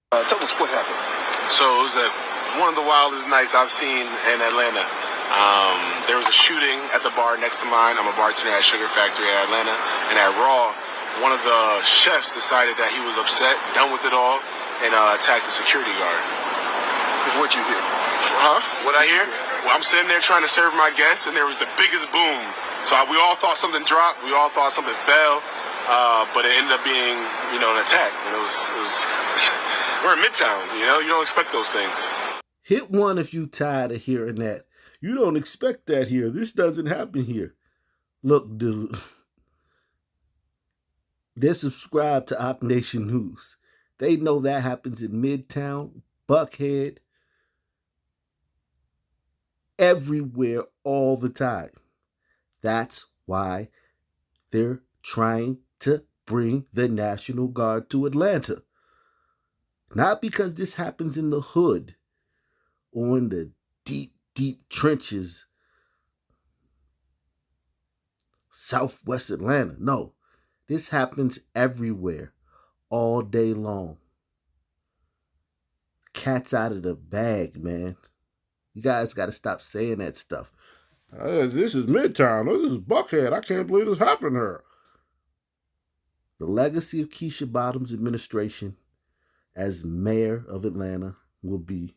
Tell us what happened. So it was one of the wildest nights I've seen in Atlanta. There was a shooting at the bar next to mine. I'm a bartender at Sugar Factory at Atlanta. And at Raw, one of the chefs decided that he was upset, done with it all, and attacked the security guard. What'd you hear? Huh? What'd I hear? Well, I'm sitting there trying to serve my guests, and there was the biggest boom. So we all thought something dropped. We all thought something fell. But it ended up being, an attack. And it was we're in Midtown, you don't expect those things. Hit one if you tired of hearing that. You don't expect that here. This doesn't happen here. Look, dude. They're subscribed to Op Nation News. They know that happens in Midtown, Buckhead, everywhere, all the time. That's why they're trying to bring the National Guard to Atlanta. Not because this happens in the hood or in the deep, deep trenches, Southwest Atlanta. No, this happens everywhere, all day long. Cat's out of the bag, man. You guys got to stop saying that stuff. This is Midtown. This is Buckhead. I can't believe this happened here. The legacy of Keisha Bottoms' administration as mayor of Atlanta will be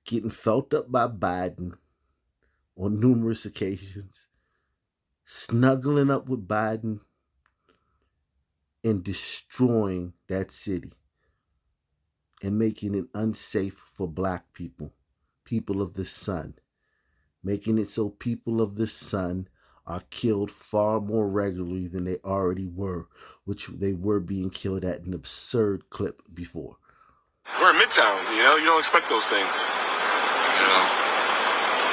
getting felt up by Biden on numerous occasions, snuggling up with Biden, and destroying that city and making it unsafe for Black people, people of the sun, making it so people of the sun are killed far more regularly than they already were, which they were being killed at an absurd clip before. We're in Midtown, you don't expect those things.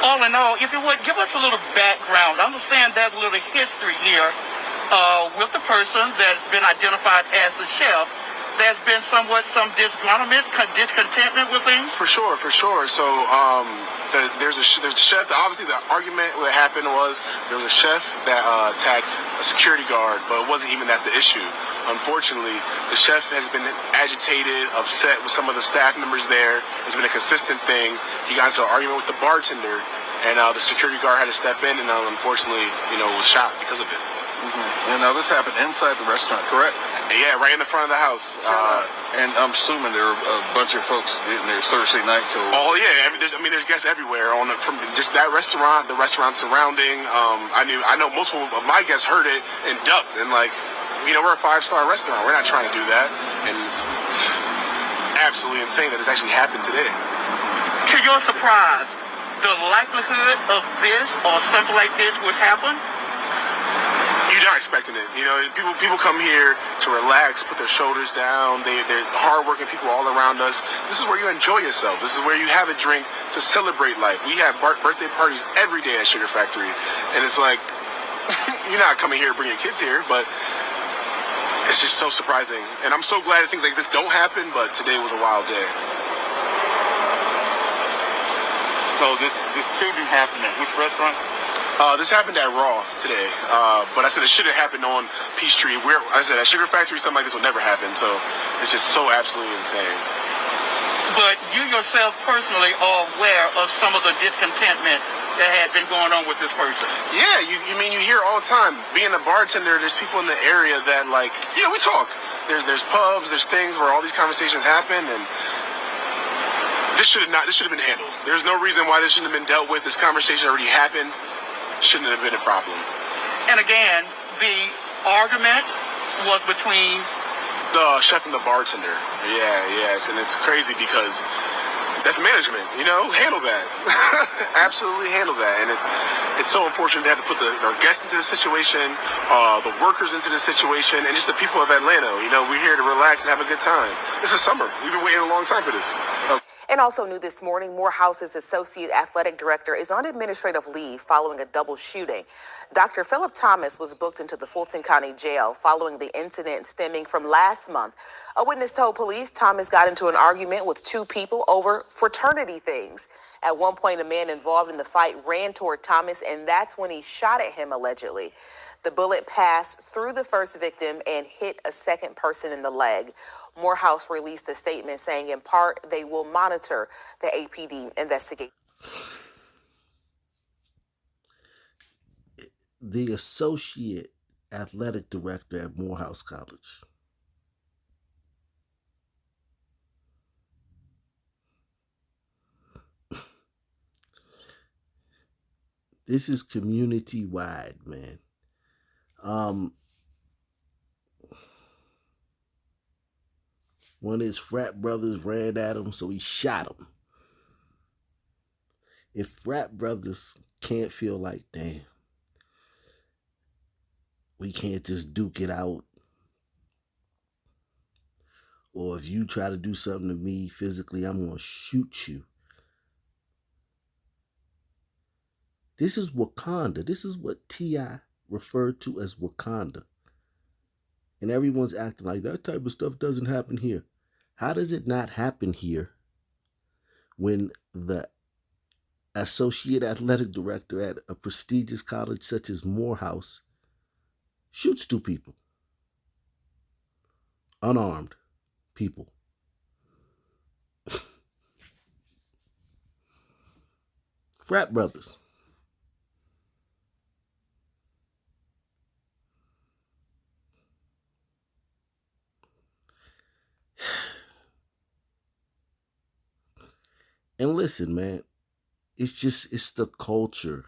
All in all, if you would, give us a little background. I understand there's a little history here with the person that's been identified as the chef. There's been some discontentment with things? For sure. So, there's a chef. Obviously, the argument that happened was there was a chef that attacked a security guard, but it wasn't even that the issue. Unfortunately, the chef has been agitated, upset with some of the staff members there. It's been a consistent thing. He got into an argument with the bartender, and the security guard had to step in, and unfortunately, was shot because of it. Mm-hmm. And now this happened inside the restaurant, correct? Yeah, right in the front of the house. And I'm assuming there are a bunch of folks in there Thursday night. So. Oh yeah, there's guests everywhere from just that restaurant, the restaurant surrounding. I know multiple of my guests heard it and ducked, and we're a 5-star restaurant. We're not trying to do that, and it's absolutely insane that this actually happened today. To your surprise, the likelihood of this or something like this would happen? You're not expecting it. People come here to relax, put their shoulders down. They're hardworking people all around us. This is where you enjoy yourself. This is where you have a drink to celebrate life. We have birthday parties every day at Sugar Factory. And it's like, you're not coming here to bring your kids here, but it's just so surprising. And I'm so glad that things like this don't happen, but today was a wild day. So this shooting happened at which restaurant? This happened at Raw today, but I said it shouldn't happen on Peachtree. I said at Sugar Factory, something like this will never happen, so it's just so absolutely insane. But you yourself personally are aware of some of the discontentment that had been going on with this person? Yeah, you hear all the time. Being a bartender, there's people in the area that we talk. There's pubs, there's things where all these conversations happen, and this should have been handled. There's no reason why this shouldn't have been dealt with. This conversation already happened. Shouldn't have been a problem. And again, the argument was between the chef and the bartender. Yes, and it's crazy because that's management. Handle that. Absolutely handle that. And it's so unfortunate to have to put our guests into this situation, the workers into this situation, and just the people of Atlanta. We're here to relax and have a good time. This is summer. We've been waiting a long time for this. And also new this morning, Morehouse's associate athletic director is on administrative leave following a double shooting. Dr. Philip Thomas was booked into the Fulton County Jail following the incident stemming from last month. A witness told police Thomas got into an argument with two people over fraternity things. At one point, a man involved in the fight ran toward Thomas, and that's when he shot at him, allegedly. The bullet passed through the first victim and hit a second person in the leg. Morehouse released a statement saying, in part, they will monitor the APD investigation. The associate athletic director at Morehouse College. This is community-wide, man. One of his frat brothers ran at him, so he shot him. If frat brothers can't feel like, damn, we can't just duke it out, or if you try to do something to me physically, I'm going to shoot you. This is Wakanda. This is what T.I. referred to as Wakanda. And everyone's acting like that type of stuff doesn't happen here. How does it not happen here when the associate athletic director at a prestigious college such as Morehouse shoots two people? Unarmed people. Frat brothers. And listen, man, it's the culture.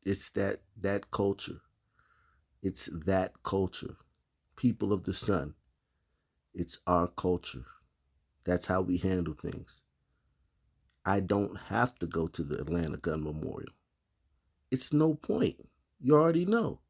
It's that culture. It's that culture. People of the sun. It's our culture. That's how we handle things. I don't have to go to the Atlanta Gun Memorial. It's no point. You already know.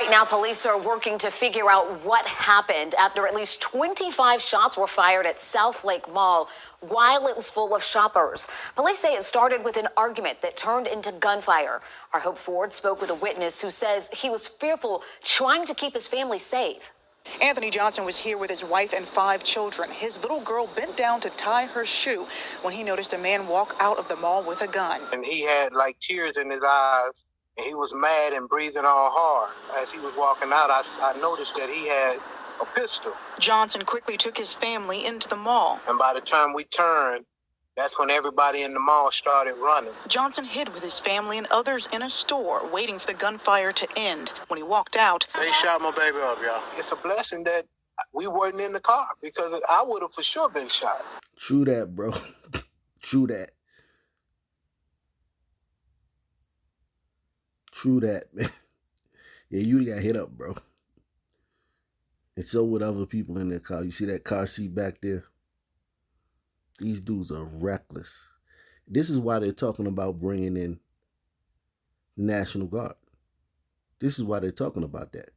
Right now, police are working to figure out what happened after at least 25 shots were fired at South Lake Mall while it was full of shoppers. Police say it started with an argument that turned into gunfire. Our Hope Ford spoke with a witness who says he was fearful, trying to keep his family safe. Anthony Johnson was here with his wife and 5 children. His little girl bent down to tie her shoe when he noticed a man walk out of the mall with a gun. And he had like tears in his eyes, and he was mad and breathing all hard. As he was walking out, I noticed that he had a pistol. Johnson quickly took his family into the mall. And by the time we turned, that's when everybody in the mall started running. Johnson hid with his family and others in a store, waiting for the gunfire to end. When he walked out, They shot my baby up, y'all. It's a blessing that we weren't in the car, because I would have for sure been shot. True that, bro. True that. True that, man. Yeah, you got hit up, bro. And so with other people in that car. You see that car seat back there? These dudes are reckless. This is why they're talking about bringing in the National Guard. This is why they're talking about that.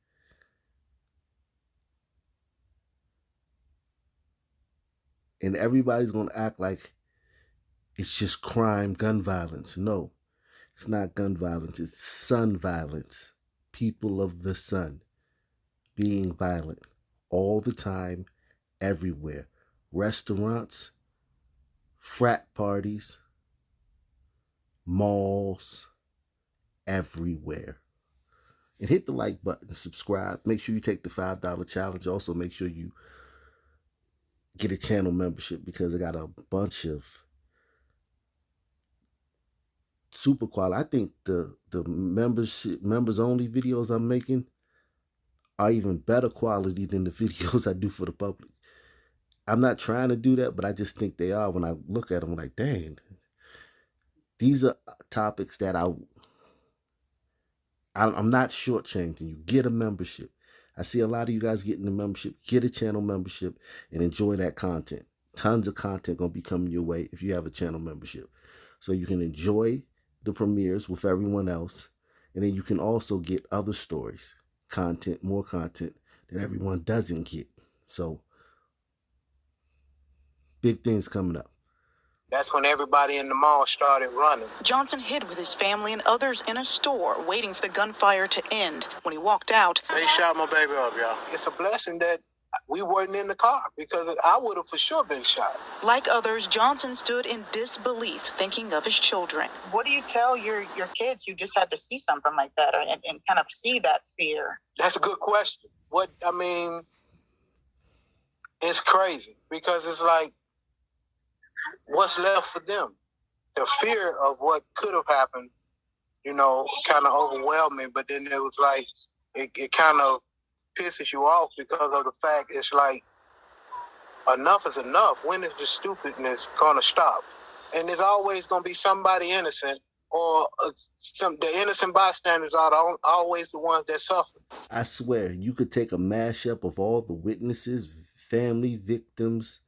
And everybody's going to act like it's just crime, gun violence. No, it's not gun violence. It's sun violence. People of the sun being violent all the time, everywhere. Restaurants, frat parties, malls, everywhere. And hit the like button, subscribe. Make sure you take the $5 challenge. Also, make sure you get a channel membership, because I got a bunch of super quality. I think the members only videos I'm making are even better quality than the videos I do for the public. I'm not trying to do that, but I just think they are. When I look at them, I'm like, dang, these are topics that I'm not shortchanging you. Get a membership. I see a lot of you guys getting the membership. Get a channel membership and enjoy that content. Tons of content going to be coming your way if you have a channel membership. So you can enjoy the premieres with everyone else. And then you can also get other stories, content, more content that everyone doesn't get. So big things coming up. That's when everybody in the mall started running. Johnson hid with his family and others in a store, waiting for the gunfire to end. When he walked out, They shot my baby up, y'all. It's a blessing that we weren't in the car because I would have for sure been shot. Like others, Johnson stood in disbelief, thinking of his children. What do you tell your kids? You just had to see something like that and kind of see that fear. That's a good question. It's crazy because it's like, what's left for them? The fear of what could have happened, kind of overwhelmed me. But then it was like, it kind of pisses you off because of the fact it's like, enough is enough. When is the stupidness going to stop? And there's always going to be somebody innocent, or the innocent bystanders are always the ones that suffer. I swear, you could take a mashup of all the witnesses, family, victims,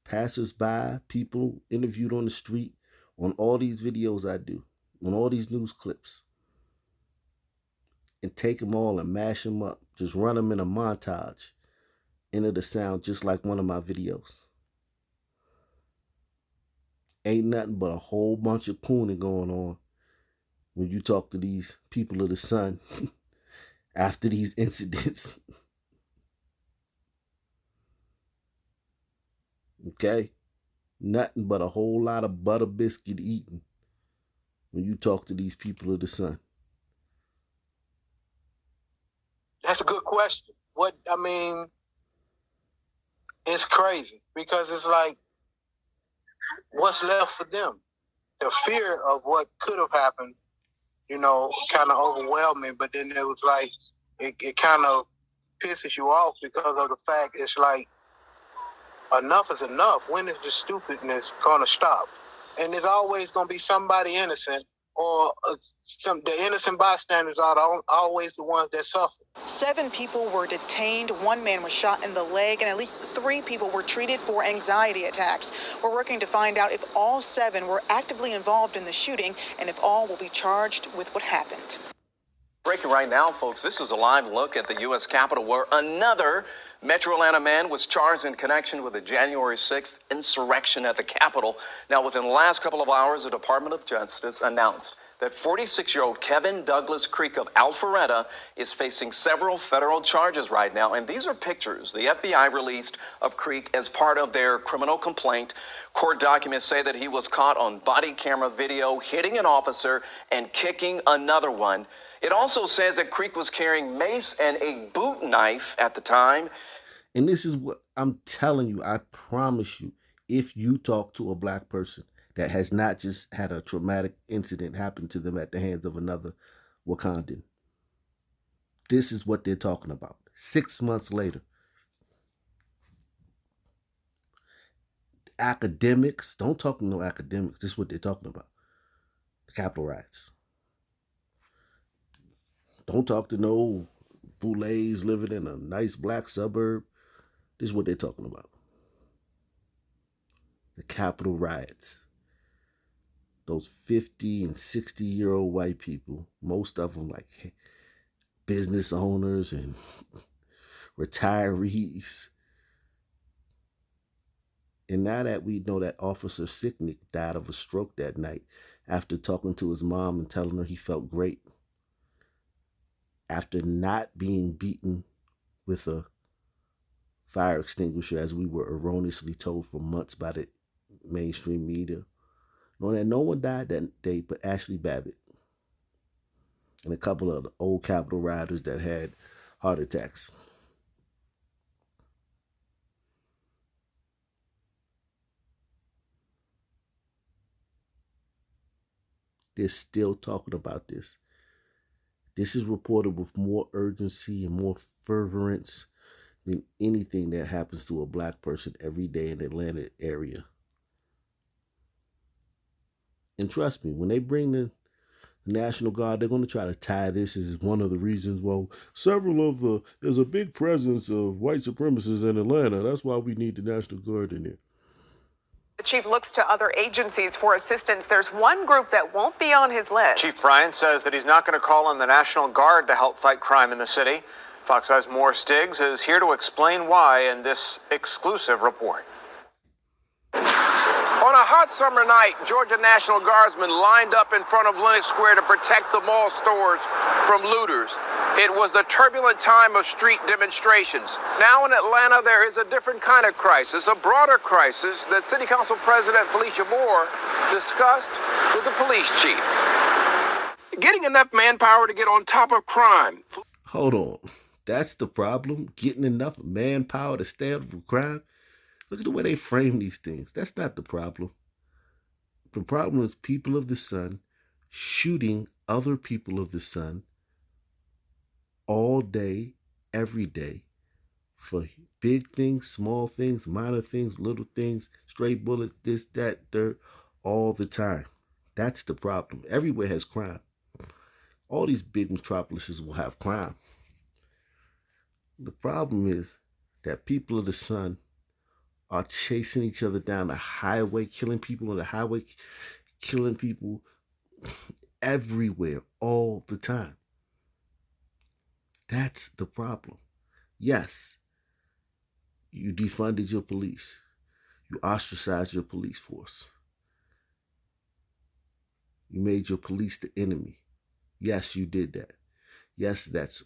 passers-by, people interviewed on the street, on all these videos I do, on all these news clips, and take them all and mash them up. Just run them in a montage into the sound just like one of my videos. Ain't nothing but a whole bunch of cooning going on when you talk to these people of the sun after these incidents. Okay? Nothing but a whole lot of butter biscuit eating when you talk to these people of the sun. That's a good question. It's crazy because it's like, what's left for them? The fear of what could have happened, kind of overwhelmed me. But then it was like, it kind of pisses you off because of the fact it's like, enough is enough. When is the stupidness going to stop? And there's always going to be somebody innocent, or the innocent bystanders are always the ones that suffer. 7 people were detained. 1 man was shot in the leg, and at least 3 people were treated for anxiety attacks. We're working to find out if all 7 were actively involved in the shooting and if all will be charged with what happened. Breaking right now, folks, this is a live look at the U.S. Capitol where another Metro Atlanta man was charged in connection with the January 6th insurrection at the Capitol. Now, within the last couple of hours, the Department of Justice announced that 46-year-old Kevin Douglas Creek of Alpharetta is facing several federal charges right now. And these are pictures the FBI released of Creek as part of their criminal complaint. Court documents say that he was caught on body camera video hitting an officer and kicking another one. It also says that Creek was carrying mace and a boot knife at the time. And this is what I'm telling you. I promise you, if you talk to a black person that has not just had a traumatic incident happen to them at the hands of another Wakandan, this is what they're talking about. 6 months later. Academics, don't talk to no academics. This is what they're talking about. The Capitol riots. Don't talk to no boulets living in a nice black suburb. This is what they're talking about. The Capitol riots. Those 50 and 60-year-old white people, most of them like business owners and retirees. And now that we know that Officer Sicknick died of a stroke that night after talking to his mom and telling her he felt great, after not being beaten with a fire extinguisher, as we were erroneously told for months by the mainstream media. Knowing that no one died that day but Ashley Babbitt and a couple of the old Capitol rioters that had heart attacks. They're still talking about this. This is reported with more urgency and more fervorance than anything that happens to a black person every day in the Atlanta area. And trust me, when they bring the National Guard, they're going to try to tie this as one of the reasons. Well, there's a big presence of white supremacists in Atlanta. That's why we need the National Guard in there. The chief looks to other agencies for assistance. There's one group that won't be on his list. Chief Bryant says that he's not going to call on the National Guard to help fight crime in the city. Fox 5's Moore Stiggs is here to explain why in this exclusive report. On a hot summer night, Georgia National Guardsmen lined up in front of Lenox Square to protect the mall stores from looters. It was the turbulent time of street demonstrations. Now in Atlanta, there is a different kind of crisis, a broader crisis that City Council President Felicia Moore discussed with the police chief. Getting enough manpower to get on top of crime. Hold on. That's the problem? Getting enough manpower to stay up with crime? Look at the way they frame these things. That's not the problem. The problem is people of the sun shooting other people of the sun all day, every day, for big things, small things, minor things, little things, stray bullets, this, that, dirt, all the time. That's the problem. Everywhere has crime. All these big metropolises will have crime. The problem is that people of the sun are chasing each other down the highway, killing people on the highway, killing people everywhere, all the time. That's the problem. Yes, you defunded your police. You ostracized your police force. You made your police the enemy. Yes, you did that. Yes, that's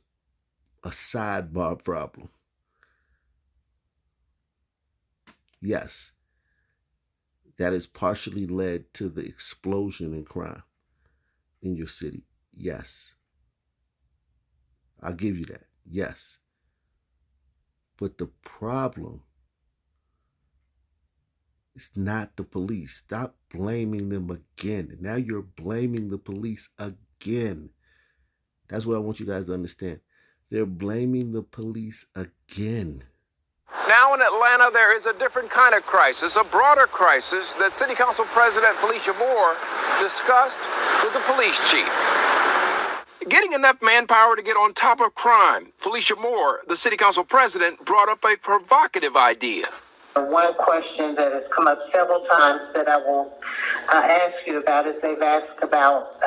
a sidebar problem. Yes, that has partially led to the explosion in crime in your city. Yes. I'll give you that. Yes. But the problem is not the police. Stop blaming them again. Now you're blaming the police again. That's what I want you guys to understand. They're blaming the police again. Now in Atlanta, there is a different kind of crisis, a broader crisis that City Council President Felicia Moore discussed with the police chief. Getting enough manpower to get on top of crime. Felicia Moore, the City Council President, brought up a provocative idea. One question that has come up several times that I will ask you about is they've asked about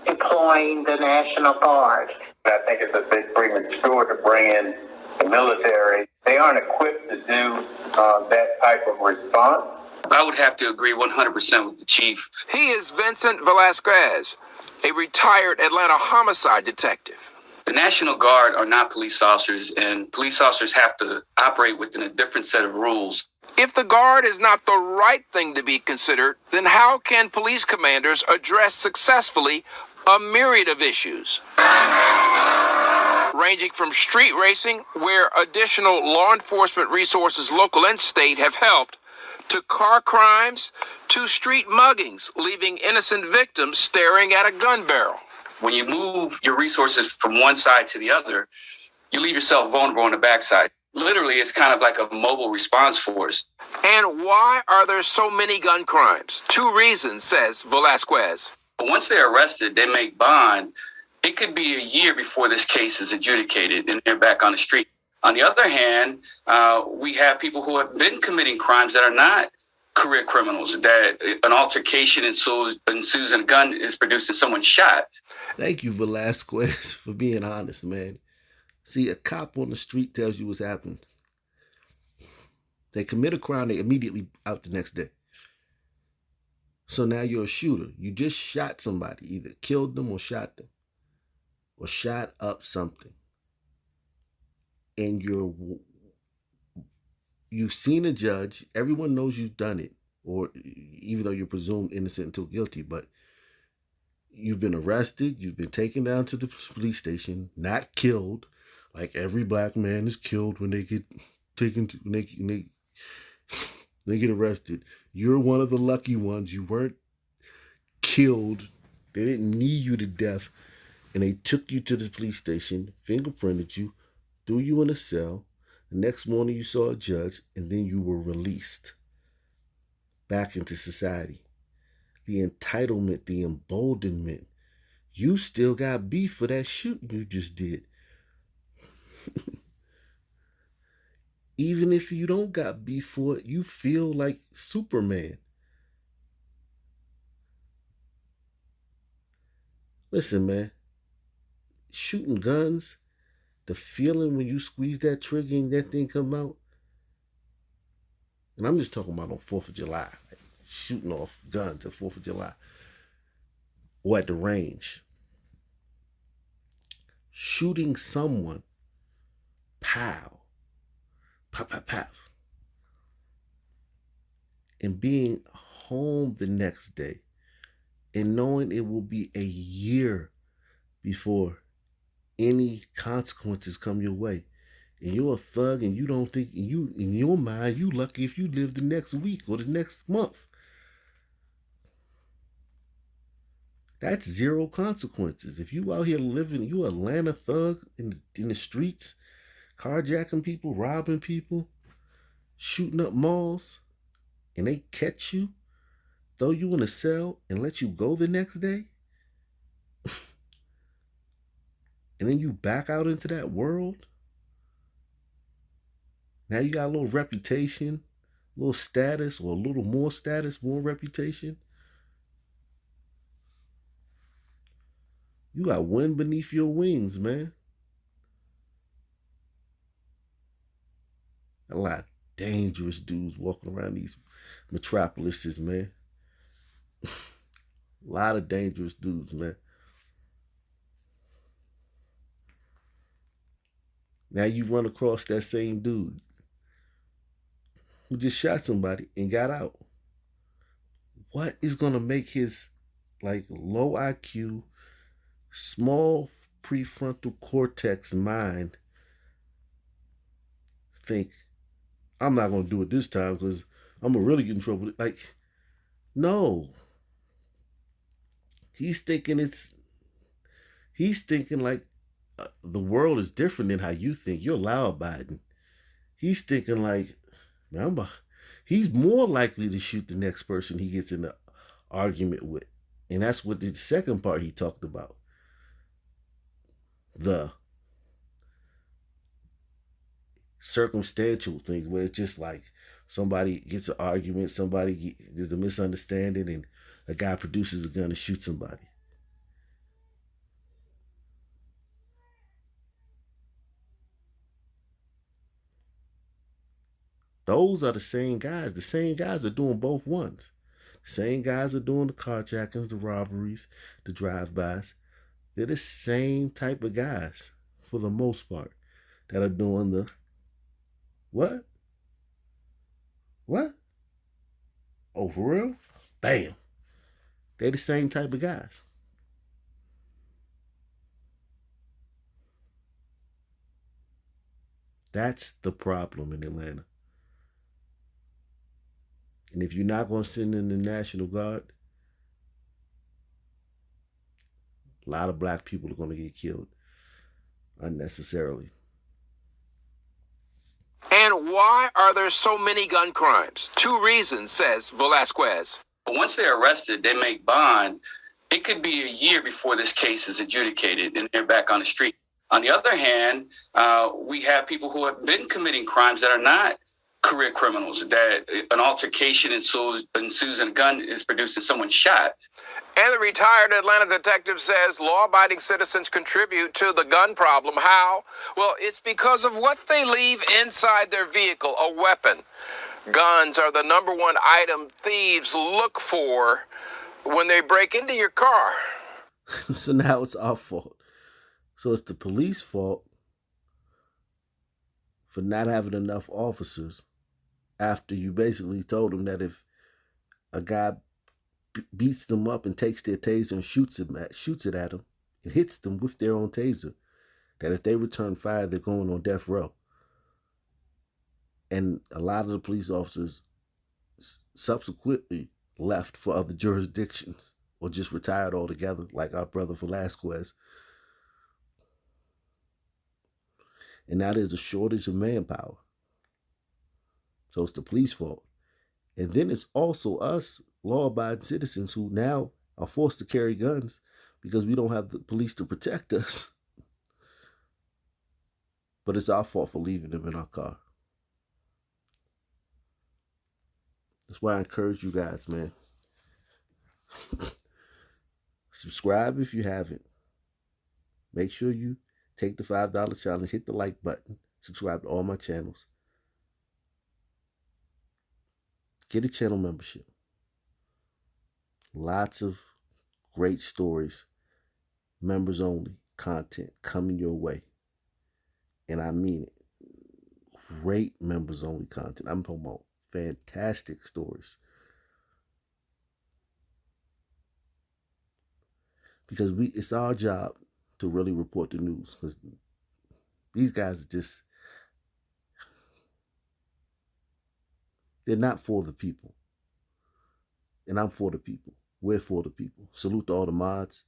deploying the National Guard. I think it's a bit premature to bring in the military. They aren't equipped to do that type of response. I would have to agree 100% with the chief. He is Vincent Velasquez, a retired Atlanta homicide detective. The National Guard are not police officers, and police officers have to operate within a different set of rules. If the Guard is not the right thing to be considered, then how can police commanders address successfully a myriad of issues? Ranging from street racing, where additional law enforcement resources, local and state, have helped, to car crimes, to street muggings, leaving innocent victims staring at a gun barrel. When you move your resources from one side to the other, you leave yourself vulnerable on the backside. Literally, it's kind of like a mobile response force. And why are there so many gun crimes? 2 reasons, says Velasquez. Once they're arrested, they make bond. It could be a year before this case is adjudicated and they're back on the street. On the other hand, we have people who have been committing crimes that are not career criminals, that an altercation ensues and a gun is produced and someone's shot. Thank you, Velasquez, for being honest, man. See, a cop on the street tells you what's happened. They commit a crime, they immediately out the next day. So now you're a shooter. You just shot somebody, either killed them or shot them, or shot up something. And you've seen a judge, everyone knows you've done it, or even though you're presumed innocent until guilty, but you've been arrested, you've been taken down to the police station, not killed, like every black man is killed when they get taken to, when they get arrested. You're one of the lucky ones. You weren't killed. They didn't knee you to death, and they took you to the police station, fingerprinted you, threw you in a cell. The next morning you saw a judge, and then you were released back into society. The entitlement, the emboldenment. You still got beef for that shooting you just did. Even if you don't got beef for it, you feel like Superman. Listen, man. Shooting guns, the feeling when you squeeze that trigger and that thing come out. And I'm just talking about on 4th of July. Like shooting off guns at 4th of July. Or at the range. shooting someone, pow, pop, pop, pop, and being home the next day and knowing it will be a year before any consequences come your way. And you're a thug and you don't think, you in your mind, you lucky if you live the next week or the next month. That's zero consequences. If you out here living, you Atlanta thug in the streets, carjacking people, robbing people, shooting up malls, and they catch you, throw you in a cell, and let you go the next day, and then you back out into that world. Now you got a little reputation, a little status, or a little more status, more reputation. You got wind beneath your wings, man. A lot of dangerous dudes walking around these metropolises, man. A lot of dangerous dudes, man. Now you run across that same dude who just shot somebody and got out. What is going to make his low IQ, small prefrontal cortex mind think, I'm not going to do it this time because I'm going to really get in trouble? No. He's thinking the world is different than how you think. You're law-abiding. He's thinking man, he's more likely to shoot the next person he gets in an argument with. And that's what the second part he talked about. The circumstantial things where it's just somebody gets an argument, there's a misunderstanding, and a guy produces a gun and shoots somebody. Those are the same guys. The same guys are doing both ones. The same guys are doing the carjackings, the robberies, the drive-bys. They're the same type of guys, for the most part, that are doing the what? What? Oh, for real? Bam. They're the same type of guys. That's the problem in Atlanta. And if you're not going to send in the National Guard, a lot of black people are going to get killed unnecessarily. And why are there so many gun crimes? 2 reasons, says Velasquez. Once they're arrested, they make bond. It could be a year before this case is adjudicated and they're back on the street. On the other hand, we have people who have been committing crimes that are not career criminals, that an altercation ensues and a gun is produced and someone's shot. And the retired Atlanta detective says law-abiding citizens contribute to the gun problem. How? Well, it's because of what they leave inside their vehicle, a weapon. Guns are the #1 item thieves look for when they break into your car. So now it's our fault. So it's the police fault for not having enough officers after you basically told them that if a guy beats them up and takes their taser and shoots it at them and hits them with their own taser, that if they return fire, they're going on death row. And a lot of the police officers subsequently left for other jurisdictions or just retired altogether, like our brother Velasquez. And now there's a shortage of manpower. So it's the police fault. And then it's also us, law-abiding citizens, who now are forced to carry guns because we don't have the police to protect us. But it's our fault for leaving them in our car. That's why I encourage you guys, man. Subscribe if you haven't. Make sure you take the $5 challenge, hit the like button, subscribe to all my channels. Get a channel membership. Lots of great stories, members only, content coming your way. And I mean it. Great members only content. I'm talking about fantastic stories. Because it's our job to really report the news. Because these guys are just, they're not for the people. And I'm for the people. We're for the people. Salute to all the mods.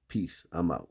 Peace. I'm out.